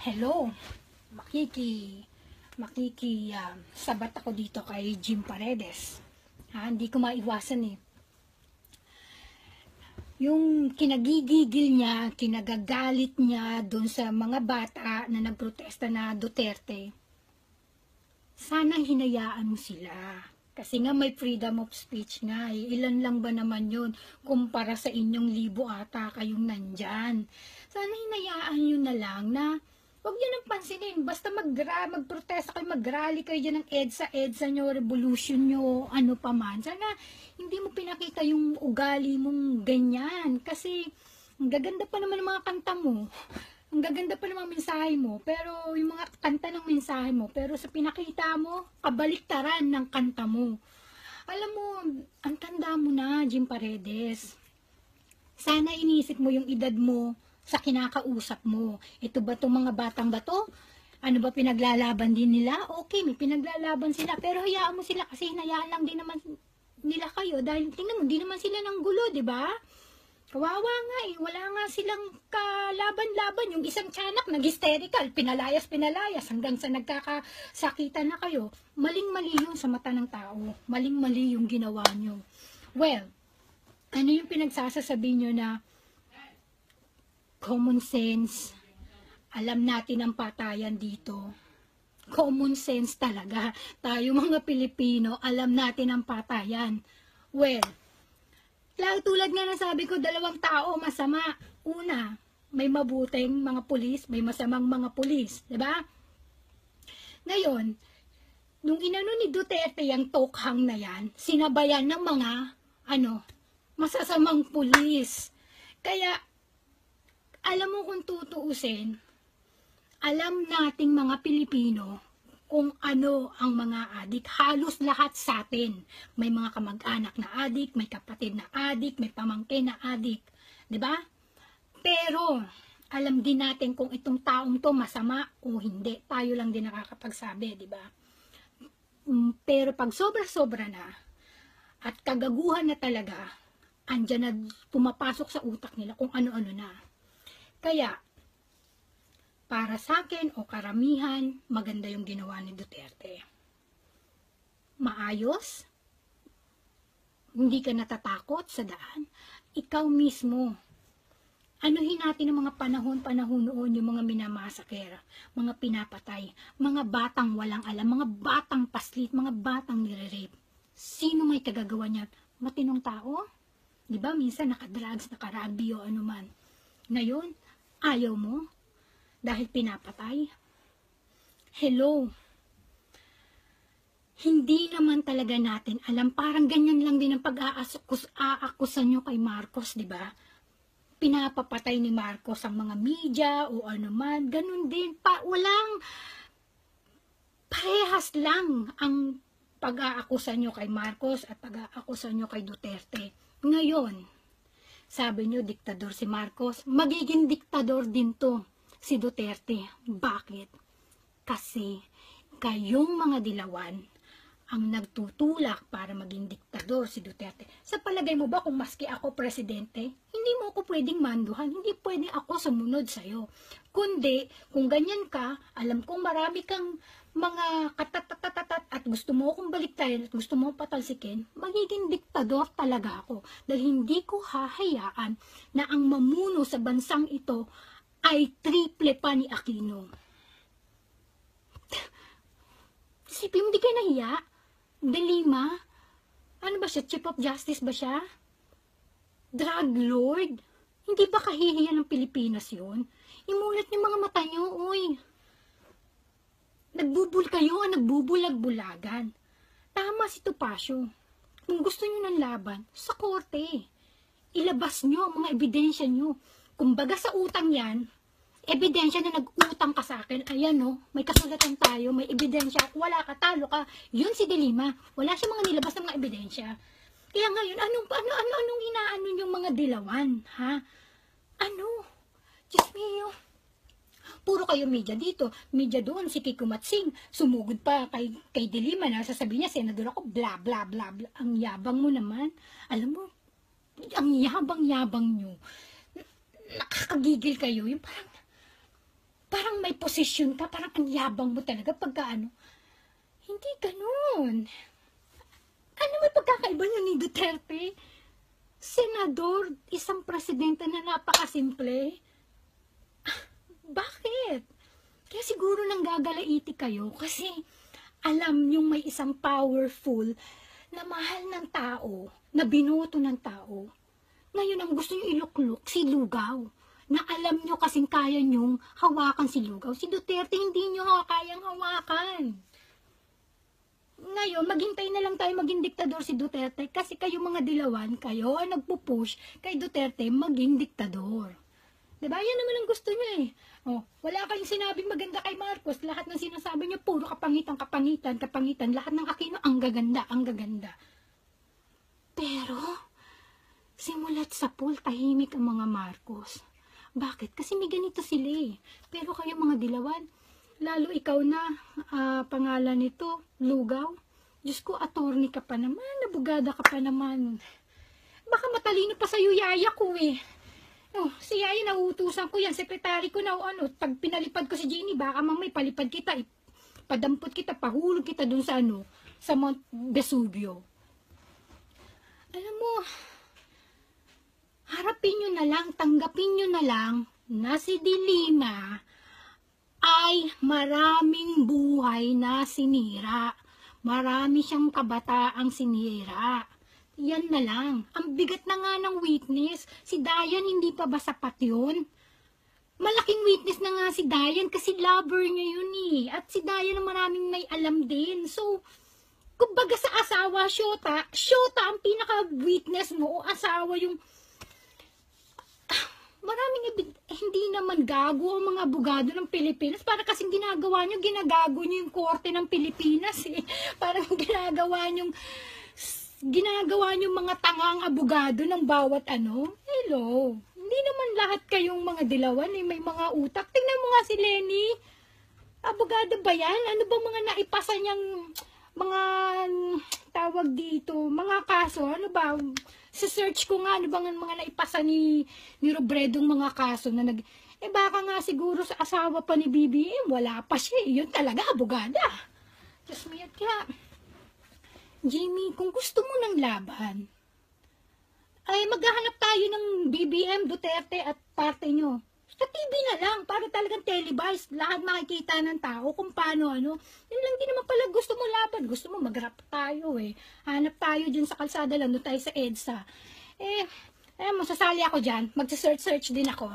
Hello, sabat ako dito kay Jim Paredes. Hindi ko maiwasan eh. Yung kinagigigil niya, kinagagalit niya doon sa mga bata na nagprotesta na Duterte. Sana hinayaan mo sila. Kasi nga may freedom of speech nga eh. Ilan lang ba naman yun kumpara sa inyong libo ata kayong nandyan. Sana hinayaan nyo na lang na huwag nyo nang pansinin. Basta magprotesta kayo, mag-rally kayo dyan ng EDSA nyo, revolution nyo, ano pa man. Sana hindi mo pinakita yung ugali mong ganyan. Kasi ang gaganda pa naman ng mga kanta mo. Ang gaganda pa ng mga mensahe mo. Pero yung mga kanta ng mensahe mo. Pero sa pinakita mo, kabaliktaran ng kanta mo. Alam mo, ang tanda mo na, Jim Paredes. Sana inisip mo yung edad mo sa kinakausap mo. Ito ba itong mga batang bato? Ano ba pinaglalaban din nila? Okay, may pinaglalaban sila. Pero hayaan mo sila kasi hinayaan lang din naman nila kayo. Dahil tingnan mo, di naman sila ng gulo, di ba? Kawawa nga eh. Wala nga silang kalaban-laban. Yung isang tiyanak, nag-hysterical. Pinalayas hanggang sa nagkakasakitan na kayo. Maling-mali yun sa mata ng tao. Maling-mali yung ginawa nyo. Well, ano yung pinagsasasabi nyo na common sense, alam natin ang patayan dito. Common sense talaga. Tayo mga Pilipino, alam natin ang patayan. Well, tulad nga na sabi ko, dalawang tao masama. Una, may mabuting mga pulis, may masamang mga pulis. Diba? Ngayon, nung inano ni Duterte yung tokhang na yan, sinabayan ng mga, masasamang pulis. Kaya, alam mo kung tutuusin, alam nating mga Pilipino kung ano ang mga adik. Halos lahat sa atin. May mga kamag-anak na adik, may kapatid na adik, may pamangkin na adik. 'Di ba? Pero, alam din natin kung itong taong to masama o hindi. Tayo lang din nakakapagsabi, 'di ba? Pero pag sobra-sobra na, at kagaguhan na talaga, andyan na pumapasok sa utak nila kung ano-ano na. Kaya, para sa akin o karamihan, maganda yung ginawa ni Duterte. Maayos, hindi ka natatakot sa daan, ikaw mismo. Anuhin natin ang mga panahon noon, yung mga minamasaker, mga pinapatay, mga batang walang alam, mga batang paslit, mga batang nire-rape. Sino may kagagawa niyan? Matinong tao? Diba minsan nakadrugs, nakarugby o anuman. Ngayon, ayaw mo? Dahil pinapatay? Hello? Hindi naman talaga natin alam. Parang ganyan lang din ang pag-aakusan nyo kay Marcos, di ba? Pinapapatay ni Marcos ang mga media o ano man. Ganun din. Parehas lang ang pag-aakusan nyo kay Marcos at pag-aakusan nyo kay Duterte. Ngayon, sabi nyo, diktador si Marcos. Magiging diktador din to si Duterte. Bakit? Kasi kayong mga dilawan ang nagtutulak para maging diktador si Duterte. Sa palagay mo ba kung maski ako presidente, hindi mo ako pwedeng manduhan, hindi pwedeng ako sumunod sa'yo. Kundi, kung ganyan ka, alam kong marami kang mga katatatatat at gusto mo akong baliktayan at gusto mo patalsikin, magiging diktador talaga ako. Dahil hindi ko hahayaan na ang mamuno sa bansang ito ay triple pa ni Aquino. Sipin mo, di kayo nahiya? De Lima? Ano ba siya? Chief of Justice ba siya? Drug lord? Hindi ba kahihiyan ng Pilipinas yun? Imulat niyo mga mata niyo, uy. Nagbubulag-bulagan. Tama si Topacio. Kung gusto niyo ng laban, sa korte. Ilabas niyo ang mga ebidensya niyo. Kumbaga sa utang yan, ebidensya na nag-utang ka sa akin, ayan no, may kasulatan tayo, may ebidensya, wala ka, talo ka, yun si De Lima, wala siya mga nilabas ng mga ebidensya. Kaya ngayon, anong inaano yung mga dilawan, ha? Ano? Diyos mio, puro kayo media dito, media doon, si Kiko Matsing, sumugod pa kay De Lima na sasabihin niya, senador ako, bla bla bla bla, ang yabang mo naman, alam mo, ang yabang-yabang nyo, nakakagigil kayo, yung parang, parang may posisyon ka, parang ang yabang mo talaga pagka ano. Hindi ganun. Ano may pagkakaiba nyo ni Duterte? Senador, isang presidente na napakasimple. Bakit? Kaya siguro nang gagalaiti kayo kasi alam nyong may isang powerful na mahal ng tao, na binoto ng tao. Ngayon ang gusto nyo iluklok, si Lugaw. Na alam nyo kasing kaya nyong hawakan si Lugaw. Si Duterte hindi nyo kayang hawakan. Ngayon, maghintay na lang tayo maging diktador si Duterte kasi kayo mga dilawan, kayo ang nagpupush kay Duterte maging diktador. Diba? Yan naman ang gusto niya eh. Oh, wala kayong sinabing maganda kay Marcos. Lahat ng sinasabi niya, puro kapangitan, kapangitan, kapangitan. Lahat ng Aquino, ang gaganda, ang gaganda. Pero, simulat sa pool, tahimik ang mga Marcos. Bakit? Kasi may ganito sila eh. Pero kayo mga dilawan, lalo ikaw na, pangalan nito, Lugaw. Diyos ko, attorney ka pa naman, abogada ka pa naman. Baka matalino pa sa'yo yaya ko eh. Oh, si yaya nauutusan ko yan, sekretary ko na ano, pag pinalipad ko si Jenny, baka may palipad kita, padampot kita, pahulog kita dun sa ano, sa Mount Vesubio. Alam mo, harapin nyo na lang, tanggapin nyo na lang na si Dilima ay maraming buhay na sinira. Marami siyang kabataang sinira. Yan na lang. Ang bigat na nga ng witness. Si Dayan, hindi pa ba sapat yun? Malaking witness na nga si Dayan kasi lover niya yun eh. At si Dayan ang maraming may alam din. So, kumbaga sa asawa, syota ang pinaka-witness mo o asawa yung maraming hindi naman gago ang mga abogado ng Pilipinas. Para kasing ginagawa nyo yung korte ng Pilipinas eh. Parang ginagawa nyo mga tangang abogado ng bawat ano. Hello. Hindi naman lahat kayong mga dilawan eh, may mga utak. Tingnan mo nga si Lenny. Abogado ba yan? Ano ba mga naipasa niyang mga tawag dito, mga kaso? Ano ba? Sa search ko nga, ano bang mga naipasa ni Robredong mga kaso na baka nga siguro sa asawa pa ni BBM, wala pa siya. Yun talaga, abogada. Diyos mo yan kaya. Jimmy, kung gusto mo ng laban, ay maghahanap tayo ng BBM, Duterte at parte nyo. Sa TV na lang, para talagang televised, lahat makikita ng tao kung paano ano. Yun lang din naman pala gusto mo laban, gusto mo mag-rap tayo eh. Hanap tayo dyan sa kalsada lang, doon tayo sa EDSA. Masasali ako dyan, magsa-search din ako.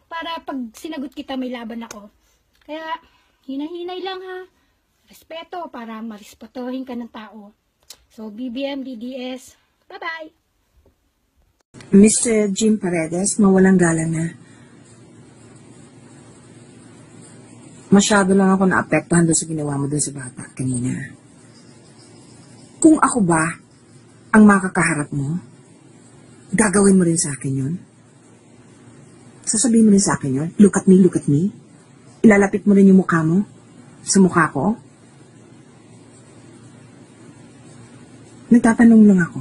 Para pag sinagot kita may laban ako. Kaya, hinahinay lang ha. Respeto para marespetuhin ka ng tao. So, BBM, DDS, bye-bye! Mr. Jim Paredes, mawalang galang na. Masyado lang ako naapektuhan doon sa ginawa mo doon sa bata kanina. Kung ako ba ang makakaharap mo, gagawin mo rin sa akin yun? Sasabihin mo rin sa akin yun? Look at me, look at me? Ilalapit mo rin yung mukha mo sa mukha ko? Nagtatanong lang ako.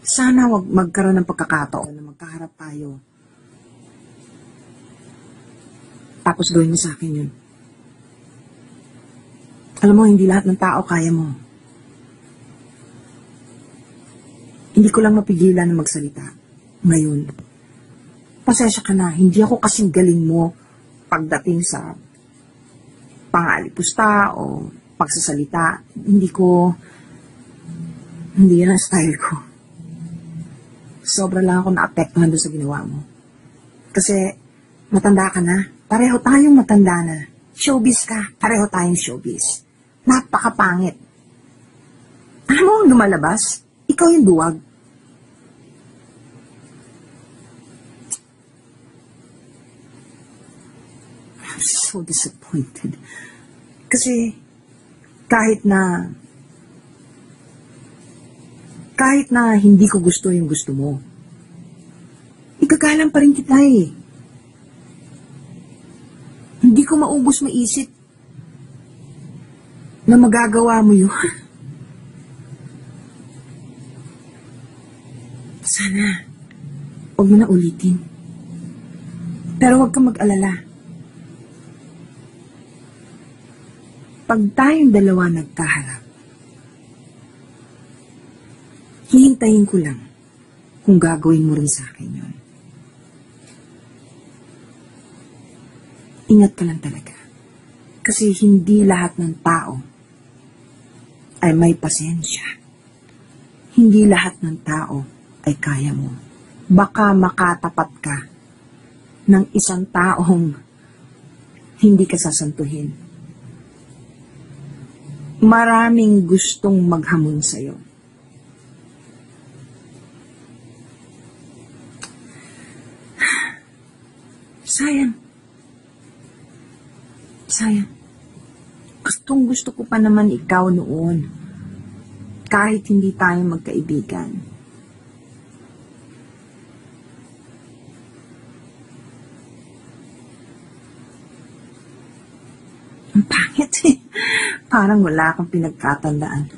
Sana wag magkaroon ng pagkakataon na magkaharap tayo. Tapos gawin mo sa akin yun. Alam mo, hindi lahat ng tao kaya mo. Hindi ko lang mapigilan na magsalita. Ngayon, pasensya ka na, hindi ako kasing galing mo pagdating sa pangalipusta o pagsasalita. Hindi yan ang style ko. Sobra lang ako naapektuhan doon sa ginawa mo. Kasi, matanda ka na. Pareho tayong matanda na. Showbiz ka. Pareho tayong showbiz. Napakapangit. Alam mo ang lumalabas? Ikaw yung duwag. I'm so disappointed. Kasi, kahit na hindi ko gusto yung gusto mo, igagalang pa rin kita eh. Hindi ko maubos maisip na magagawa mo yun. Sana, huwag mo na ulitin. Pero huwag kang mag-alala. pag tayong dalawa nagkaharap, hihintayin ko lang kung gagawin mo rin sa akin yun. Ingat ka lang talaga. Kasi hindi lahat ng tao ay may pasensya. Hindi lahat ng tao ay kaya mo. Baka makatapat ka ng isang taong hindi ka sasantuhin. Maraming gustong maghamon sa'yo. Sayang. Gustong gusto ko pa naman ikaw noon. Kahit hindi tayo magkaibigan. Ang pangit eh. Parang wala kang pinagkatandaan.